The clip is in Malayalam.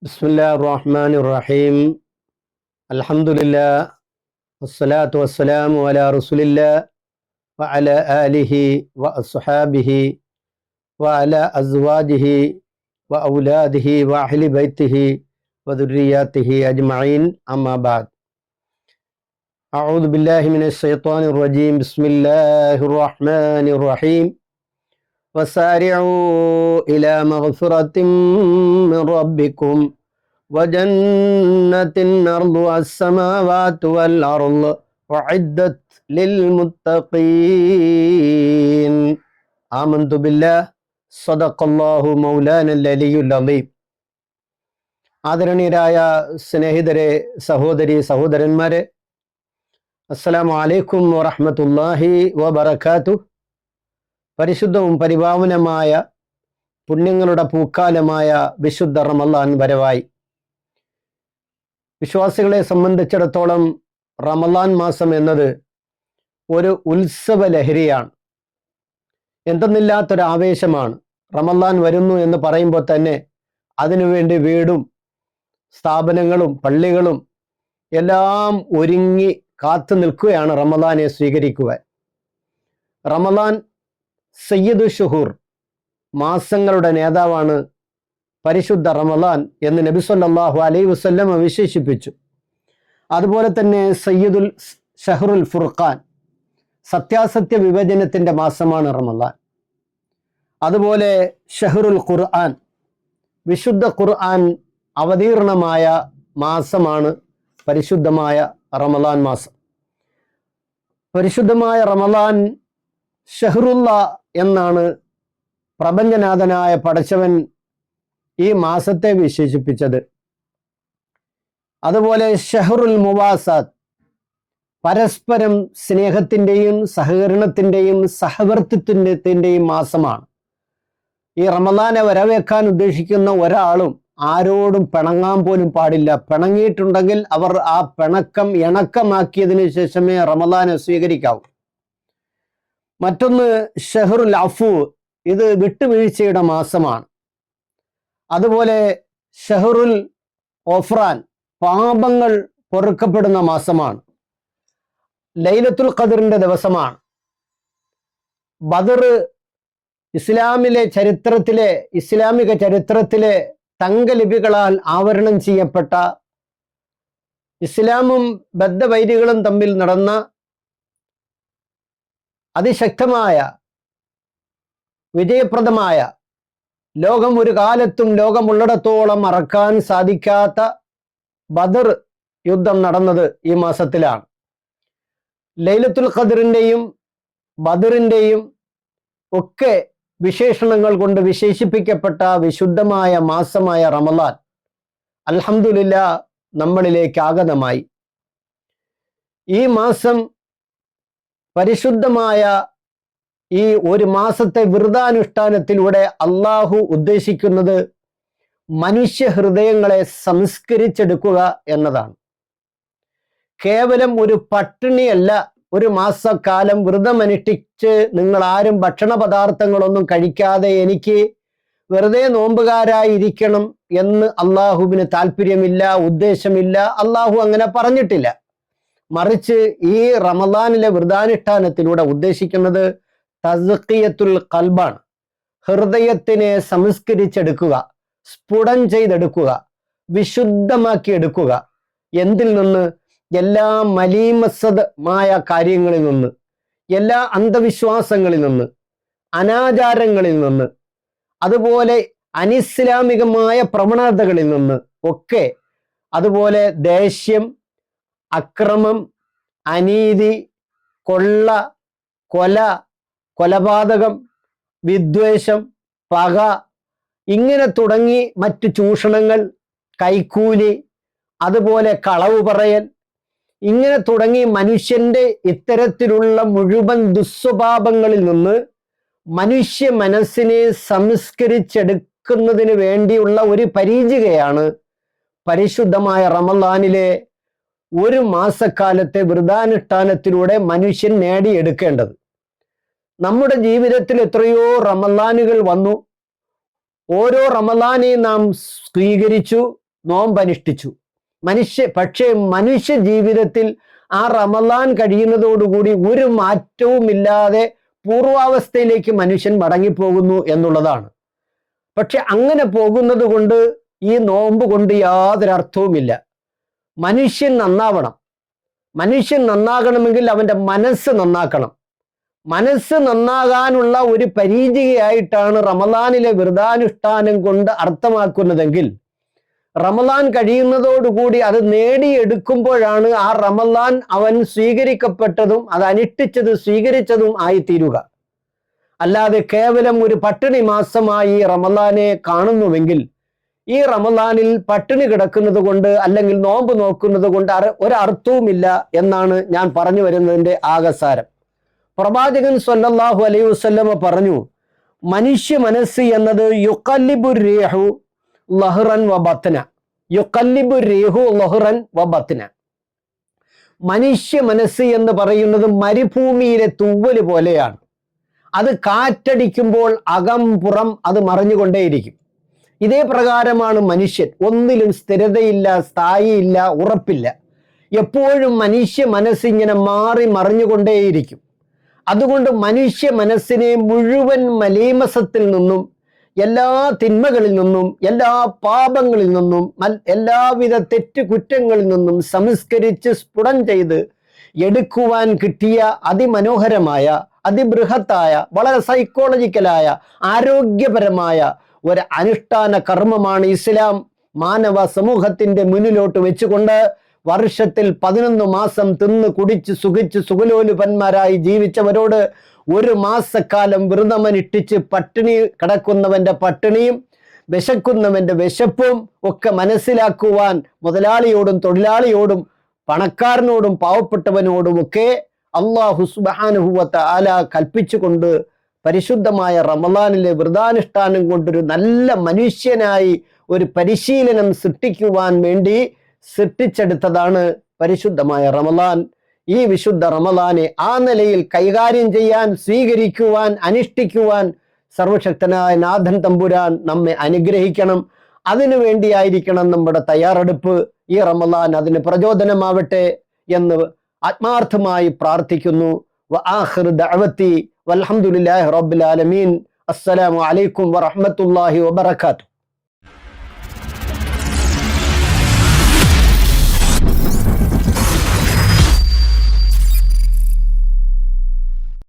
بسم الله الرحمن الرحيم. الحمد لله والصلاة والسلام على رسول الله وعلى آله وأصحابه وعلى أزواجه وأولاده وأهل بيته وذرياته أجمعين، أما بعد. أعوذ بالله من الشيطان الرجيم. بسم الله الرحمن الرحيم. وسارعوا إلى مغفرة من ربكم وجنة أرضها السماوات والأرض أعدت للمتقين. آمنت بالله صدق الله مولانا العلي العظيم. ആദരണീയരായ സ്നേഹിതരെ, സഹോദരി സഹോദരന്മാരെ, അസ്സലാമു അലൈക്കും വറഹ്മത്തുള്ളാഹി വബറകാതുഹു. പരിശുദ്ധവും പരിപാവനമായ പുണ്യങ്ങളുടെ പൂക്കാലമായ വിശുദ്ധ റമളാൻ വരവായി. വിശ്വാസികളെ സംബന്ധിച്ചിടത്തോളം റമളാൻ മാസം എന്നത് ഒരു ഉത്സവ ലഹരിയാണ്, എന്തെന്നില്ലാത്തൊരു ആവേശമാണ്. റമളാൻ വരുന്നു എന്ന് പറയുമ്പോൾ തന്നെ അതിനുവേണ്ടി വീടും സ്ഥാപനങ്ങളും പള്ളികളും എല്ലാം ഒരുങ്ങി കാത്തു നിൽക്കുകയാണ് റമളാനെ സ്വീകരിക്കുവാൻ. റമളാൻ സയ്യിദു ഷുഹൂർ, മാസങ്ങളുടെ നേതാവാണ് പരിശുദ്ധ റമളാൻ എന്ന് നബി സല്ലല്ലാഹു അലൈഹി വസല്ലം വിശേഷിപ്പിച്ചു. അതുപോലെ തന്നെ സയ്യിദുൽ ഷഹറുൽ ഫുർഖാൻ, സത്യാസത്യ വിഭജനത്തിന്റെ മാസമാണ് റമളാൻ. അതുപോലെ ഷഹറുൽ ഖുർആൻ, വിശുദ്ധ ഖുർആൻ അവതീർണമായ മാസമാണ് പരിശുദ്ധമായ റമളാൻ മാസം. പരിശുദ്ധമായ റമളാൻ ഷഹറുല്ല എന്നാണ് പ്രപഞ്ചനാഥനായ പടച്ചവൻ ഈ മാസത്തെ വിശേഷിപ്പിച്ചത്. അതുപോലെ ഷഹറുൽ മുവാസാത്ത്, പരസ്പരം സ്നേഹത്തിൻ്റെയും സഹകരണത്തിൻ്റെയും സഹവർത്തിത്വത്തിൻ്റെയും മാസമാണ്. ഈ റമളാനെ വരവേക്കാൻ ഉദ്ദേശിക്കുന്ന ഒരാളും ആരോടും പിണങ്ങാൻ പോലും പാടില്ല. പിണങ്ങിയിട്ടുണ്ടെങ്കിൽ അവർ ആ പിണക്കം ഇണക്കമാക്കിയതിനു ശേഷമേ റമളാനെ സ്വീകരിക്കാവൂ. മറ്റൊന്ന് ഷഹറുൽ അഫു, ഇത് വിട്ടുവീഴ്ചയുടെ മാസമാണ്. അതുപോലെ ഷഹറുൽ ഒഫ്രാൻ, പാപങ്ങൾ പൊറുക്കപ്പെടുന്ന മാസമാണ്. ലൈലത്തുൽ ഖദറിന്റെ ദിവസമാണ്. ബദർ ഇസ്ലാമിക ചരിത്രത്തിലെ തങ്കലിപികളാൽ ആവരണം ചെയ്യപ്പെട്ട, ഇസ്ലാമും ബദ്ധവൈരികളും തമ്മിൽ നടന്ന അതിശക്തമായ വിജയപ്രദമായ, ലോകം ഒരു കാലത്തും ലോകമുള്ളിടത്തോളം മറക്കാൻ സാധിക്കാത്ത ബദർ യുദ്ധം നടന്നത് ഈ മാസത്തിലാണ്. ലൈലത്തുൽ ഖദറിന്റെയും ബദറിന്റെയും ഒക്കെ വിശേഷണങ്ങൾ കൊണ്ട് വിശേഷിപ്പിക്കപ്പെട്ട വിശുദ്ധമായ മാസമായ റമളാൻ അൽഹംദുലില്ലാ നമ്മളിലേക്ക് ആഗതമായി. ഈ മാസം, പരിശുദ്ധമായ ഈ ഒരു മാസത്തെ വ്രതാനുഷ്ഠാനത്തിലൂടെ അള്ളാഹു ഉദ്ദേശിക്കുന്നത് മനുഷ്യ ഹൃദയങ്ങളെ സംസ്കരിച്ചെടുക്കുക എന്നതാണ്. കേവലം ഒരു പട്ടിണിയല്ല. ഒരു മാസക്കാലം വ്രതമനുഷ്ഠിച്ച് നിങ്ങൾ ആരും ഭക്ഷണ പദാർത്ഥങ്ങളൊന്നും കഴിക്കാതെ എനിക്ക് വെറുതെ നോമ്പുകാരായിരിക്കണം എന്ന് അള്ളാഹുവിന് താല്പര്യമില്ല, ഉദ്ദേശമില്ല. അള്ളാഹു അങ്ങനെ പറഞ്ഞിട്ടില്ല. മറിച്ച് ഈ റമളാനിലെ വ്രതാനുഷ്ഠാനത്തിലൂടെ ഉദ്ദേശിക്കുന്നത് തസ്കിയത്തുൽ ഖൽബാണ്. ഹൃദയത്തിനെ സംസ്കരിച്ചെടുക്കുക, സ്ഫുടം ചെയ്തെടുക്കുക, വിശുദ്ധമാക്കി എടുക്കുക. എന്തിൽ നിന്ന്? എല്ലാ മലീമസദമായ കാര്യങ്ങളിൽ നിന്ന്, എല്ലാ അന്ധവിശ്വാസങ്ങളിൽ നിന്ന്, അനാചാരങ്ങളിൽ നിന്ന്, അതുപോലെ അനിസ്ലാമികമായ പ്രവണതകളിൽ നിന്ന് ഒക്കെ, അതുപോലെ ദേഷ്യം, അക്രമം, അനീതി, കൊള്ള, കൊല, കൊലപാതകം, വിദ്വേഷം, പക, ഇങ്ങനെ തുടങ്ങി മറ്റു ചൂഷണങ്ങൾ, കൈക്കൂലി, അതുപോലെ കളവ് പറയൽ, ഇങ്ങനെ തുടങ്ങി മനുഷ്യന്റെ ഇത്തരത്തിലുള്ള മുഴുവൻ ദുസ്വഭാവങ്ങളിൽ നിന്ന് മനുഷ്യ മനസ്സിനെ സംസ്കരിച്ചെടുക്കുന്നതിന് വേണ്ടിയുള്ള ഒരു പരീചികയാണ് പരിശുദ്ധമായ റമളാനിലെ ഒരു മാസക്കാലത്തെ വ്രതാനുഷ്ഠാനത്തിലൂടെ മനുഷ്യൻ നേടിയെടുക്കേണ്ടത്. നമ്മുടെ ജീവിതത്തിൽ എത്രയോ റമളാനുകൾ വന്നു. ഓരോ റമളാനെയും നാം സ്വീകരിച്ചു, നോമ്പനുഷ്ഠിച്ചു. പക്ഷേ മനുഷ്യ ജീവിതത്തിൽ ആ റമദാൻ കഴിയുന്നതോടുകൂടി ഒരു മാറ്റവുമില്ലാതെ പൂർവാവസ്ഥയിലേക്ക് മനുഷ്യൻ മടങ്ങിപ്പോകുന്നു എന്നുള്ളതാണ്. പക്ഷെ അങ്ങനെ പോകുന്നത് കൊണ്ട് ഈ നോമ്പ് കൊണ്ട് യാതൊരു അർത്ഥവുമില്ല. മനുഷ്യൻ നന്നാവണം. മനുഷ്യൻ നന്നാകണമെങ്കിൽ അവൻ്റെ മനസ്സ് നന്നാക്കണം. മനസ്സ് നന്നാകാനുള്ള ഒരു പരീചികയായിട്ടാണ് റമദാനിലെ വ്രതാനുഷ്ഠാനം കൊണ്ട് അർത്ഥമാക്കുന്നതെങ്കിൽ, റമദാൻ കഴിയുന്നതോടുകൂടി അത് നേടിയെടുക്കുമ്പോഴാണ് ആ റമദാൻ അവൻ സ്വീകരിക്കപ്പെട്ടതും അത് അനുഷ്ഠിച്ചത് സ്വീകരിച്ചതും ആയിത്തീരുക. അല്ലാതെ കേവലം ഒരു പട്ടിണി മാസമായി റമദാനെ കാണുന്നുവെങ്കിൽ ഈ റമദാനിൽ പട്ടിണി കിടക്കുന്നത് കൊണ്ട് അല്ലെങ്കിൽ നോമ്പ് നോക്കുന്നത് കൊണ്ട് ഒരർത്ഥവുമില്ല എന്നാണ് ഞാൻ പറഞ്ഞു വരുന്നതിൻ്റെ ആകസാരം. പ്രവാചകൻ സ്വല്ലല്ലാഹു അലൈഹി വസല്ലമ പറഞ്ഞു, മനുഷ്യ മനസ്സ് എന്നത് യുഖല്ലിബു റീഹു ലഹ്റൻ വ ബത്ന. യുഖല്ലിബു റീഹു ലഹ്റൻ വ ബത്ന. മനുഷ്യ മനസ്സ് എന്ന് പറയുന്നത് മരുഭൂമിയിലെ തൂവല് പോലെയാണ്. അത് കാറ്റടിക്കുമ്പോൾ അകം പുറം അത് മറിഞ്ഞുകൊണ്ടേയിരിക്കും. ഇതേ പ്രകാരമാണ് മനുഷ്യൻ. ഒന്നിലും സ്ഥിരതയില്ല, സ്ഥായിയില്ല, ഉറപ്പില്ല. എപ്പോഴും മനുഷ്യ മനസ്സിങ്ങനെ മാറി മറിഞ്ഞുകൊണ്ടേയിരിക്കും. അതുകൊണ്ട് മനുഷ്യ മനസ്സിനെ മുഴുവൻ മലീമസത്തിൽ നിന്നും, എല്ലാ തിന്മകളിൽ നിന്നും, എല്ലാ പാപങ്ങളിൽ നിന്നും, എല്ലാവിധ തെറ്റുകുറ്റങ്ങളിൽ നിന്നും സംസ്കരിച്ച് സ്ഫുടം ചെയ്ത് എടുക്കുവാൻ കിട്ടിയ അതിമനോഹരമായ, അതിബൃഹത്തായ, വളരെ സൈക്കോളജിക്കലായ, ആരോഗ്യപരമായ ഒരു അനുഷ്ഠാന കർമ്മമാണ് ഇസ്ലാം മാനവ സമൂഹത്തിന്റെ മുന്നിലോട്ട് വെച്ചുകൊണ്ട് വർഷത്തിൽ 11 മാസം തിന്ന് കുടിച്ച് സുഖിച്ച് സുഖലോലുപന്മാരായി ജീവിച്ചവരോട് ഒരു മാസക്കാലം വ്രതമനുഷ്ഠിച്ച് പട്ടിണി കിടക്കുന്നവന്റെ പട്ടിണിയും വിശക്കുന്നവന്റെ വിശപ്പും ഒക്കെ മനസ്സിലാക്കുവാൻ മുതലാളിയോടും തൊഴിലാളിയോടും പണക്കാരനോടും പാവപ്പെട്ടവനോടുമൊക്കെ അല്ലാഹു സുബ്ഹാനഹു വ തആല കൽപ്പിച്ചുകൊണ്ട് പരിശുദ്ധമായ റമദാനിലെ വ്രതാനുഷ്ഠാനം കൊണ്ടൊരു നല്ല മനുഷ്യനായി ഒരു പരിശീലനം സൃഷ്ടിക്കുവാൻ വേണ്ടി സൃഷ്ടിച്ചെടുത്തതാണ് പരിശുദ്ധമായ റമദാൻ. ഈ വിശുദ്ധ റമദാനെ ആ നിലയിൽ കൈകാര്യം ചെയ്യാൻ, സ്വീകരിക്കുവാൻ, അനുഷ്ഠിക്കുവാൻ സർവശക്തനായ നാഥൻ തമ്പുരാൻ നമ്മെ അനുഗ്രഹിക്കണം. അതിനു വേണ്ടിയായിരിക്കണം നമ്മുടെ തയ്യാറെടുപ്പ്. ഈ റമദാൻ അതിന് പ്രചോദനമാവട്ടെ എന്ന് ആത്മാർത്ഥമായി പ്രാർത്ഥിക്കുന്നു. വആഖിറു ദഅവതി വൽഹംദുലില്ലാഹി റബ്ബിൽ ആലമീൻ. അസ്സലാമു അലൈക്കും വറഹ്മത്തുള്ളാഹി വബറകാതുഹു.